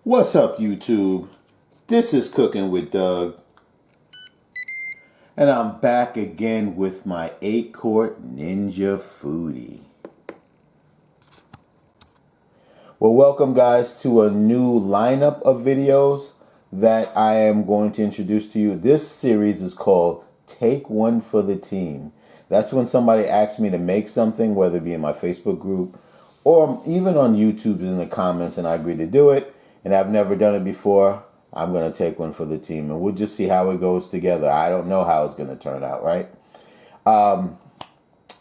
What's up, YouTube? This is Cooking with Doug, and I'm back again with my 8-quart Ninja Foodi. Well, welcome guys to a new lineup of videos that I am going to introduce to you. This series is called Take One for the Team. That's when somebody asks me to make something, whether it be in my Facebook group or even on YouTube in the comments, and I agree to do it. And I've never done it before. I'm going to take one for the team, and we'll just see how it goes together. I don't know how it's going to turn out, right?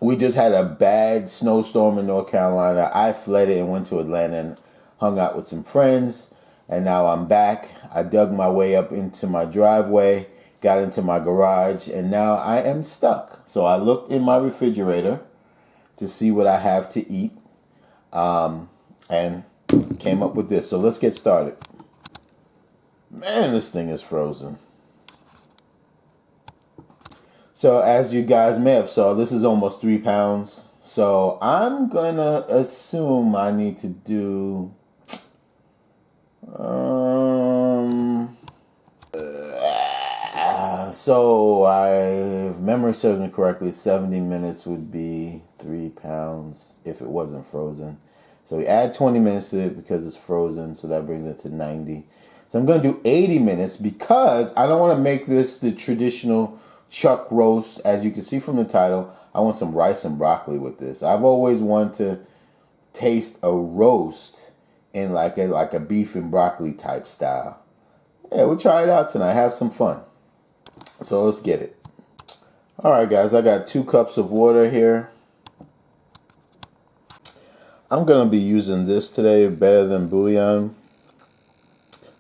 We just had a bad snowstorm in North Carolina. I fled it and went to Atlanta and hung out with some friends. And now I'm back. I dug my way up into my driveway, got into my garage, and now I am stuck. So I looked in my refrigerator to see what I have to eat. And came up with this. So let's get started. Man, this thing is frozen. So as you guys may have saw, this is almost 3 pounds. So I'm gonna assume I need to do so if memory serves me correctly, 70 minutes would be 3 pounds if it wasn't frozen. So we add 20 minutes to it because it's frozen, so that brings it to 90. So I'm going to do 80 minutes because I don't want to make this the traditional chuck roast. As you can see from the title, I want some rice and broccoli with this. I've always wanted to taste a roast in like a beef and broccoli type style. Yeah, we'll try it out tonight. Have some fun. So let's get it. All right, guys, I got 2 cups of water here. I'm going to be using this today, Better Than Bouillon.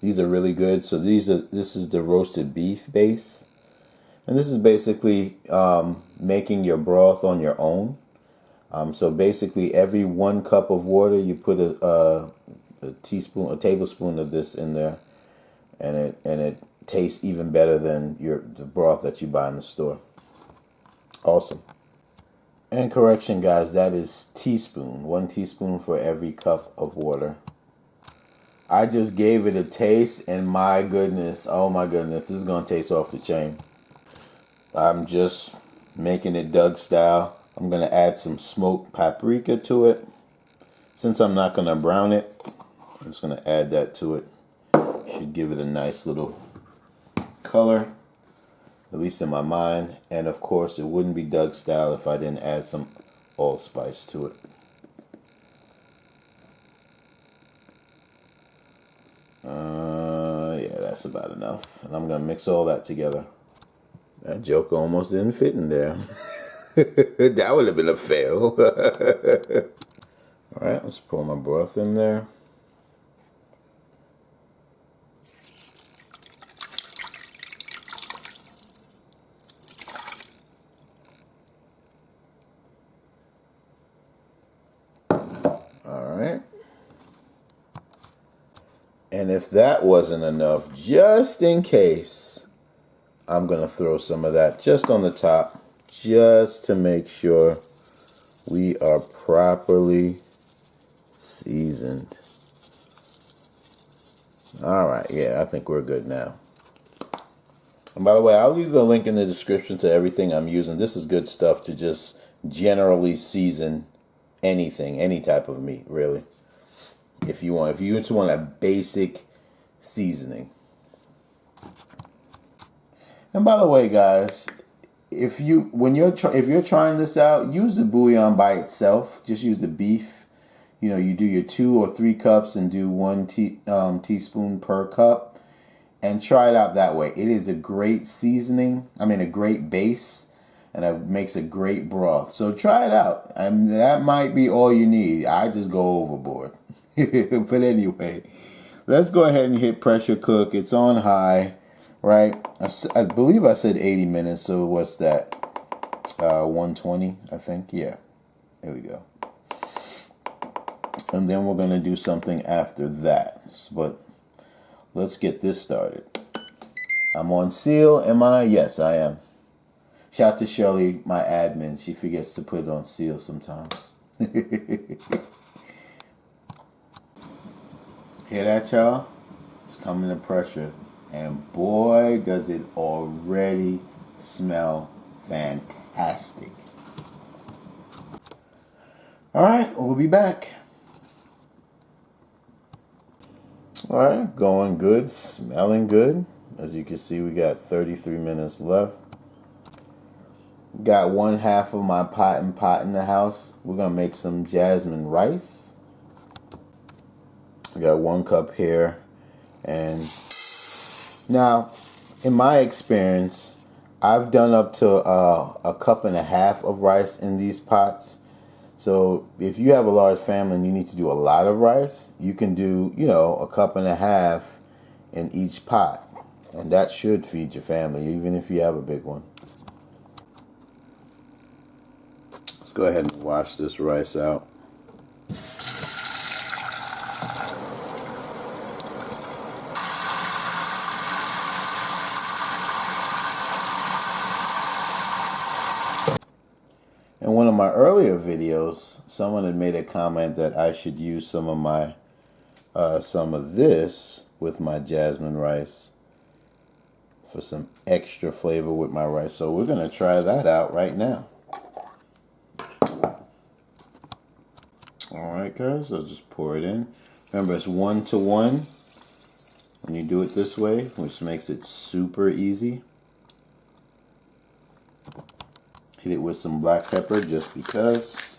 These are really good. So this is the roasted beef base. And this is basically making your broth on your own. So basically every 1 cup of water, you put a tablespoon of this in there. And it tastes even better than the broth that you buy in the store. Awesome. And correction, guys, that is teaspoon. 1 teaspoon for every cup of water. I just gave it a taste, and my goodness, oh my goodness, this is going to taste off the chain. I'm just making it Doug style. I'm going to add some smoked paprika to it. Since I'm not going to brown it, I'm just going to add that to it. Should give it a nice little color, at least in my mind. And of course, it wouldn't be Doug style if I didn't add some allspice to it. Yeah, that's about enough. And I'm going to mix all that together. That joke almost didn't fit in there. That would have been a fail. All right, let's pour my broth in there. And if that wasn't enough, just in case, I'm going to throw some of that just on the top, just to make sure we are properly seasoned. All right, yeah, I think we're good now. And by the way, I'll leave the link in the description to everything I'm using. This is good stuff to just generally season anything, any type of meat, really. If you just want a basic seasoning. And by the way, guys, if you're trying this out, use the bouillon by itself. Just use the beef. You do your 2 or 3 cups and do 1 teaspoon per cup, and try it out that way. It is a great seasoning. A great base, and it makes a great broth. So try it out. That might be all you need. I just go overboard. But anyway, let's go ahead and hit pressure cook. It's on high, right? I believe I said 80 minutes, so what's that? 120, I think. Yeah, there we go. And then we're going to do something after that. But let's get this started. I'm on seal, am I? Yes, I am. Shout out to Shirley, my admin. She forgets to put it on seal sometimes. Hear that, y'all? coming to pressure, and boy, does it already smell fantastic. All right, we'll be back. All right, going good, smelling good. As you can see, we got 33 minutes left. Got 1/2 of my PotinPot in the house. We're gonna make some jasmine rice. I got 1 cup here, and now, in my experience, I've done up to 1.5 cups of rice in these pots. So if you have a large family and you need to do a lot of rice, you can do, 1.5 cups in each pot. And that should feed your family, even if you have a big one. Let's go ahead and wash this rice out. In one of my earlier videos, someone had made a comment that I should use some of this with my jasmine rice for some extra flavor with my rice. So we're gonna try that out right now. All right, guys, I'll just pour it in. Remember, it's 1-to-1 when you do it this way, which makes it super easy. Hit it with some black pepper just because.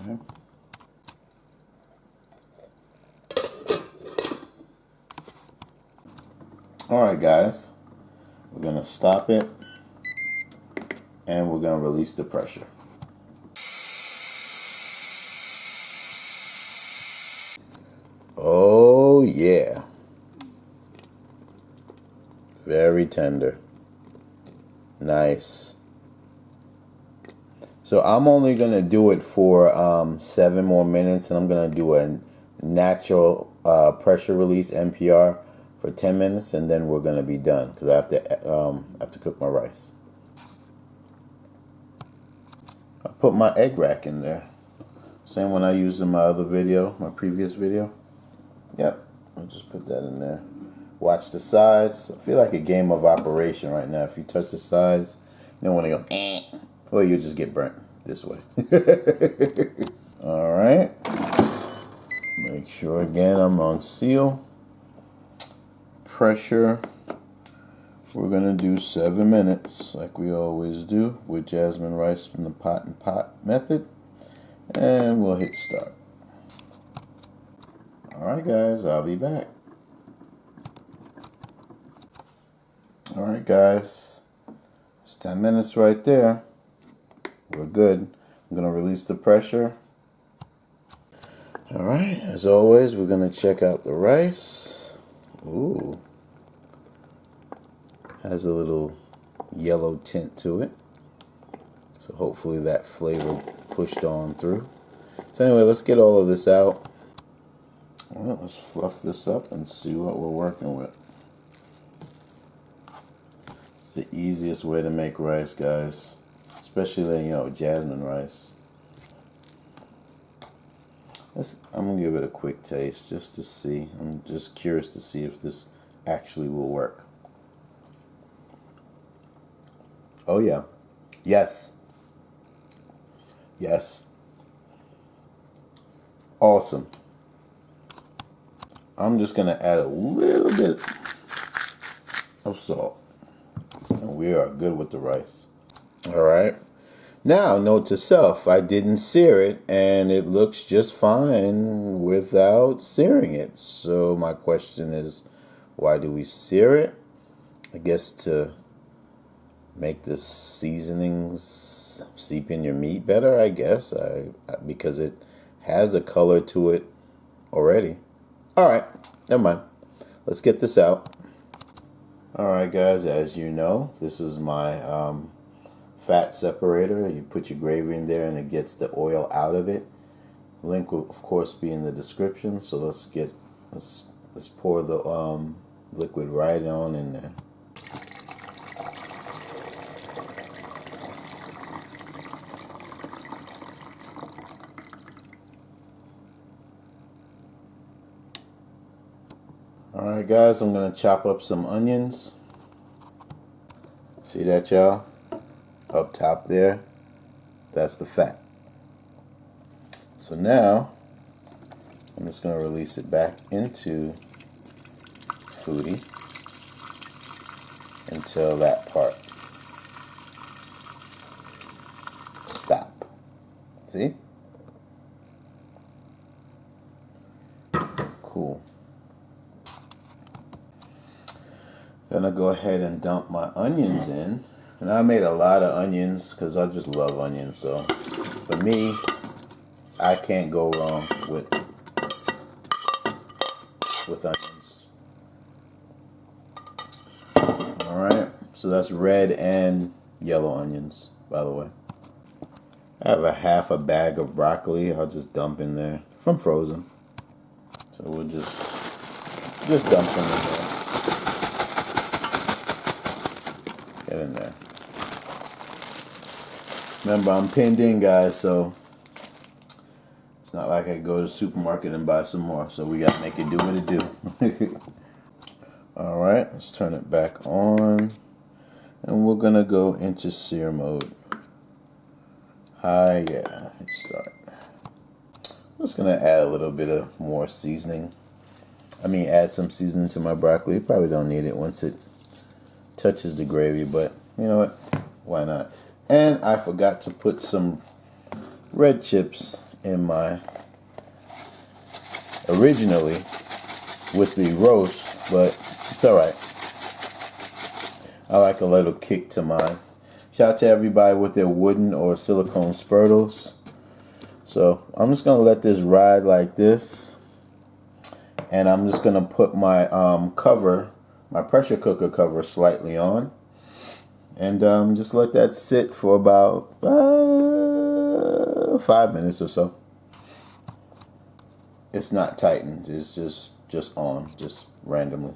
Okay. All right, guys, we're gonna stop it and we're gonna release the pressure. Oh yeah. Very tender. Nice. So I'm only going to do it for 7 more minutes, and I'm going to do a natural pressure release NPR for 10 minutes, and then we're going to be done because I have to cook my rice. I put my egg rack in there. Same one I used in my other video, my previous video. Yep, I'll just put that in there. Watch the sides. I feel like a game of Operation right now. If you touch the sides, you don't want to go, or you just get burnt this way. All right. Make sure again I'm on seal. Pressure. We're going to do 7 minutes like we always do with jasmine rice from the PotinPot method. And we'll hit start. All right, guys, I'll be back. All right, guys, it's 10 minutes right there. We're good. I'm going to release the pressure. All right, as always, we're going to check out the rice. Ooh, has a little yellow tint to it. So hopefully that flavor pushed on through. So anyway, let's get all of this out. All right, let's fluff this up and see what we're working with. The easiest way to make rice, guys, especially jasmine rice. I'm gonna give it a quick taste just to see. I'm just curious to see if this actually will work. Oh yeah, yes, awesome. I'm just gonna add a little bit of salt. And we are good with the rice. All right. Now, note to self, I didn't sear it, and it looks just fine without searing it. So my question is, why do we sear it? I guess to make the seasonings seep in your meat better, I guess, because it has a color to it already. All right, never mind. Let's get this out. All right, guys, as you know, this is my fat separator. You put your gravy in there and it gets the oil out of it. Link will, of course, be in the description. So let's pour the liquid right on in there. Alright guys, I'm going to chop up some onions. See that, y'all? Up top there. That's the fat. So now, I'm just going to release it back into Foodi until that part stop. See? Cool. Gonna go ahead and dump my onions in. And I made a lot of onions because I just love onions. So for me, I can't go wrong with onions. Alright, so that's red and yellow onions, by the way. I have a half a bag of broccoli I'll just dump in there from frozen. So we'll just dump them in there. Get in there. Remember, I'm pinned in, guys, so it's not like I go to the supermarket and buy some more. So we gotta make it do what it do. Alright, let's turn it back on. And we're gonna go into sear mode. High, yeah, hit start. I'm just gonna add a little bit of more seasoning. Add some seasoning to my broccoli. Probably don't need it once it touches the gravy, but you know what? Why not? And I forgot to put some red chips in my originally with the roast, but it's alright. I like a little kick to mine. Shout out to everybody with their wooden or silicone spurtles. So I'm just gonna let this ride like this, and I'm just gonna put my cover, my pressure cooker cover, slightly on, and just let that sit for about 5 minutes or so. It's not tightened; it's just on, just randomly.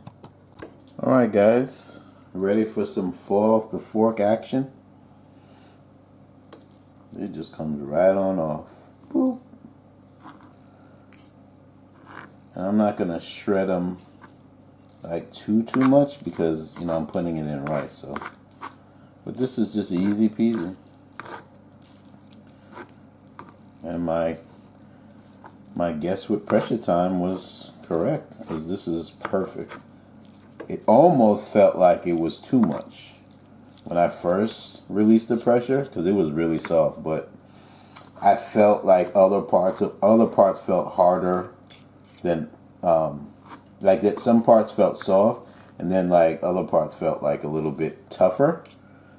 All right, guys, ready for some fall off the fork action? It just comes right on off. Boop. And I'm not gonna shred them like too much because I'm putting it in rice. So, but this is just easy peasy. And my guess with pressure time was correct, because this is perfect. It almost felt like it was too much when I first released the pressure because it was really soft, but I felt like other parts felt harder than like that. Some parts felt soft, and then like other parts felt like a little bit tougher.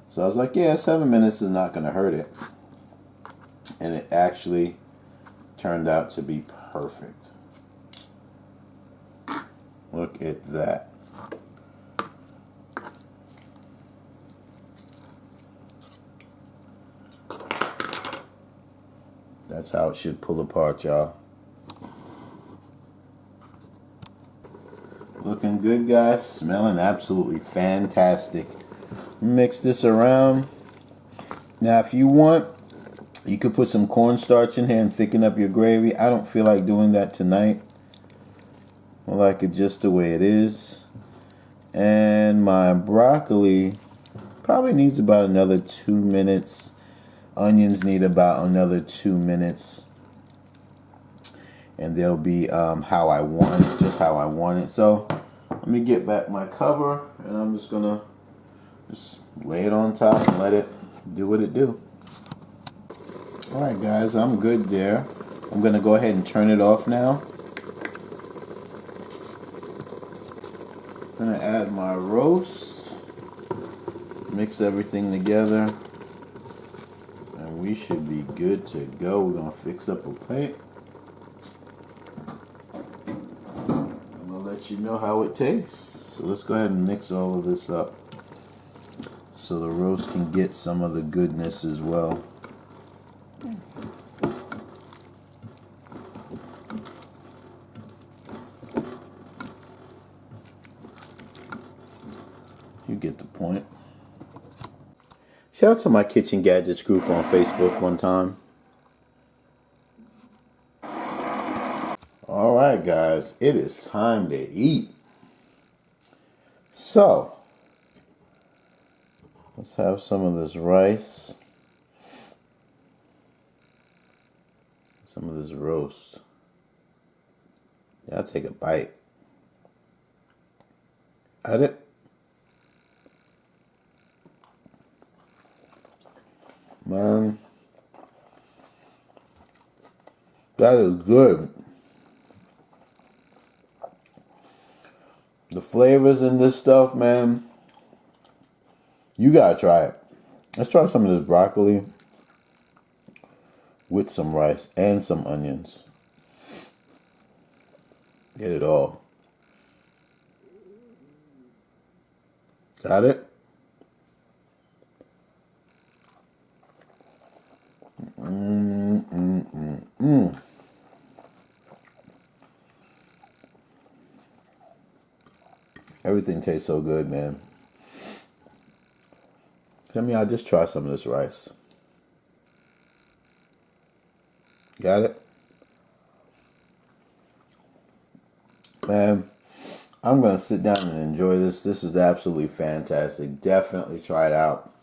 So I was like, yeah, 7 minutes is not going to hurt it, and it actually turned out to be perfect. Look at that. That's how it should pull apart, y'all. Looking good, guys. Smelling absolutely fantastic. Mix this around. Now, if you want, you could put some cornstarch in here and thicken up your gravy. I don't feel like doing that tonight. I like it just the way it is. And my broccoli probably needs about another 2 minutes. Onions need about another 2 minutes, and they'll be how I want it, just how I want it. So let me get back my cover, and I'm just gonna lay it on top and let it do what it do. All right, guys, I'm good there. I'm gonna go ahead and turn it off now. I'm gonna add my roast, mix everything together. We should be good to go. We're going to fix up a plate. I'm going to let you know how it tastes. So let's go ahead and mix all of this up so the roast can get some of the goodness as well. You get the point. Shout out to my Kitchen Gadgets group on Facebook one time. Alright, guys, it is time to eat. So, let's have some of this rice. Some of this roast. Yeah, I'll take a bite. At it. Man, that is good. The flavors in this stuff, man, you gotta try it. Let's try some of this broccoli with some rice and some onions. Get it all. Got it? Everything tastes so good, man. I'll just try some of this rice. Got it? Man, I'm going to sit down and enjoy this. This is absolutely fantastic. Definitely try it out.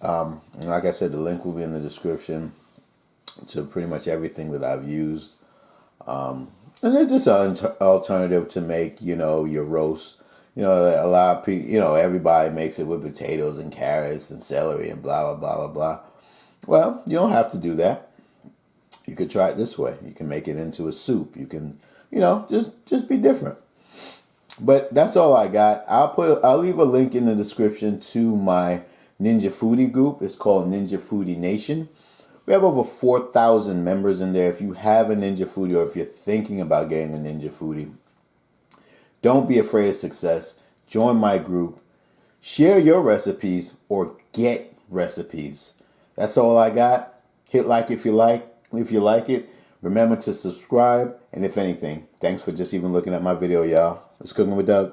And like I said, the link will be in the description to pretty much everything that I've used. And it's just an alternative to make, your roast. A lot of people, everybody makes it with potatoes and carrots and celery and blah, blah, blah, blah, blah. Well, you don't have to do that. You could try it this way. You can make it into a soup. You can, just be different. But that's all I got. I'll leave a link in the description to my Ninja Foodi group. It's called Ninja Foodi Nation. We have over 4,000 members in there. If you have a Ninja Foodi or if you're thinking about getting a Ninja Foodi, don't be afraid of success. Join my group. Share your recipes or get recipes. That's all I got. Hit like if you like it. Remember to subscribe. And if anything, thanks for just even looking at my video, y'all. It's Cooking with Doug.